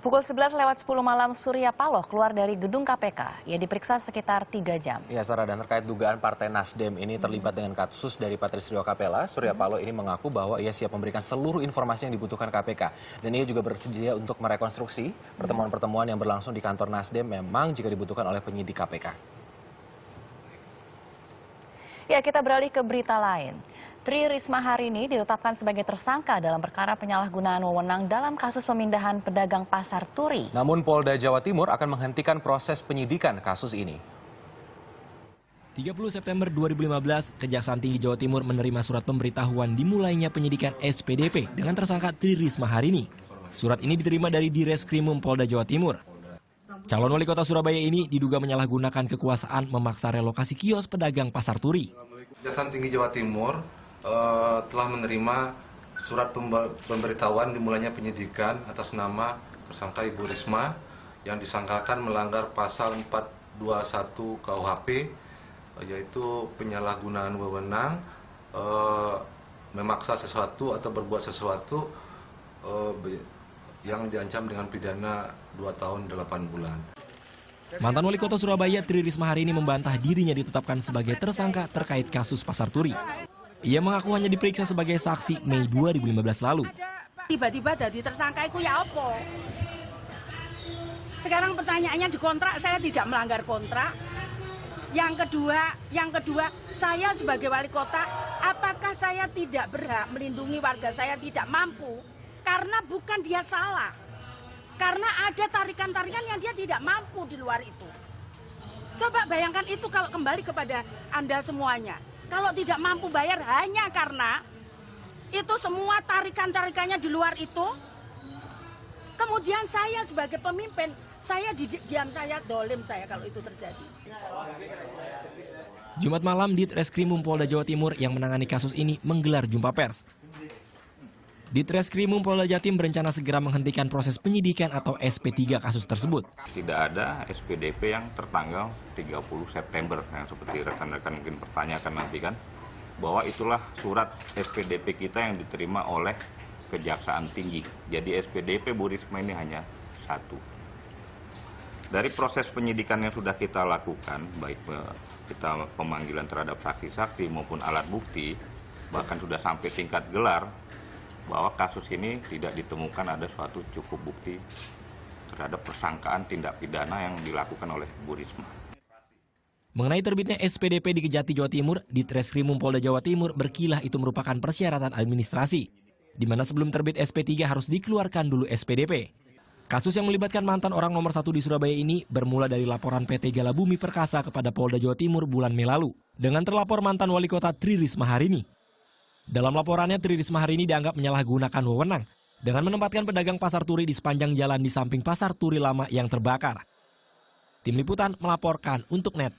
Pukul 11:10 malam Surya Paloh keluar dari gedung KPK. Ia diperiksa sekitar 3 jam. Ya, Sarah, dan terkait dugaan Partai Nasdem ini terlibat dengan kasus dari Patrisrio Capella, Surya Paloh ini mengaku bahwa ia siap memberikan seluruh informasi yang dibutuhkan KPK. Dan ia juga bersedia untuk merekonstruksi pertemuan-pertemuan yang berlangsung di kantor Nasdem memang jika dibutuhkan oleh penyidik KPK. Ya, kita beralih ke berita lain. Tri Risma hari ini ditetapkan sebagai tersangka dalam perkara penyalahgunaan wewenang dalam kasus pemindahan pedagang pasar Turi. Namun Polda Jawa Timur akan menghentikan proses penyidikan kasus ini. 30 September 2015, Kejaksaan Tinggi Jawa Timur menerima surat pemberitahuan dimulainya penyidikan SPDP dengan tersangka Tri Risma hari ini. Surat ini diterima dari Direskrimum Polda Jawa Timur. Calon wali kota Surabaya ini diduga menyalahgunakan kekuasaan memaksa relokasi kios pedagang pasar Turi. Kejaksaan Tinggi Jawa Timur telah menerima surat pemberitahuan dimulainya penyidikan atas nama tersangka Ibu Risma yang disangkakan melanggar pasal 421 KUHP, yaitu penyalahgunaan wewenang, memaksa sesuatu atau berbuat sesuatu yang diancam dengan pidana 2 tahun 8 bulan. Mantan wali kota Surabaya Tri Risma hari ini membantah dirinya ditetapkan sebagai tersangka terkait kasus pasar Turi. Ia mengaku hanya diperiksa sebagai saksi Mei 2015 lalu. Tiba-tiba jadi tersangka itu ya apa? Sekarang pertanyaannya di kontrak saya tidak melanggar kontrak. Yang kedua, saya sebagai wali kota, apakah saya tidak berhak melindungi warga saya tidak mampu? Karena bukan dia salah. Karena ada tarikan-tarikan yang dia tidak mampu di luar itu. Coba bayangkan itu kalau kembali kepada Anda semuanya. Kalau tidak mampu bayar hanya karena itu semua tarikan-tarikannya di luar itu. Kemudian saya sebagai pemimpin, saya diam saya, dolim saya kalau itu terjadi. Jumat malam Ditreskrimum Polda Jawa Timur yang menangani kasus ini menggelar jumpa pers. Ditreskrimum Polda Jatim berencana segera menghentikan proses penyidikan atau SP3 kasus tersebut. Tidak ada SPDP yang tertanggal 30 September, yang seperti rekan-rekan mungkin pertanyakan nanti kan, bahwa itulah surat SPDP kita yang diterima oleh Kejaksaan Tinggi. Jadi SPDP Bu Risma ini hanya satu. Dari proses penyidikan yang sudah kita lakukan, baik kita pemanggilan terhadap saksi-saksi maupun alat bukti, bahkan sudah sampai tingkat gelar, bahwa kasus ini tidak ditemukan ada suatu cukup bukti terhadap persangkaan tindak pidana yang dilakukan oleh Bu Risma. Mengenai terbitnya SPDP di Kejati Jawa Timur, Ditreskrimum Polda Jawa Timur berkilah itu merupakan persyaratan administrasi, di mana sebelum terbit SP3 harus dikeluarkan dulu SPDP. Kasus yang melibatkan mantan orang nomor 1 di Surabaya ini bermula dari laporan PT Galabumi Perkasa kepada Polda Jawa Timur bulan Mei lalu, dengan terlapor mantan wali kota Tri Risma hari ini. Dalam laporannya, Tri Risma hari ini dianggap menyalahgunakan wewenang dengan menempatkan pedagang pasar Turi di sepanjang jalan di samping pasar Turi lama yang terbakar. Tim Liputan melaporkan untuk NET.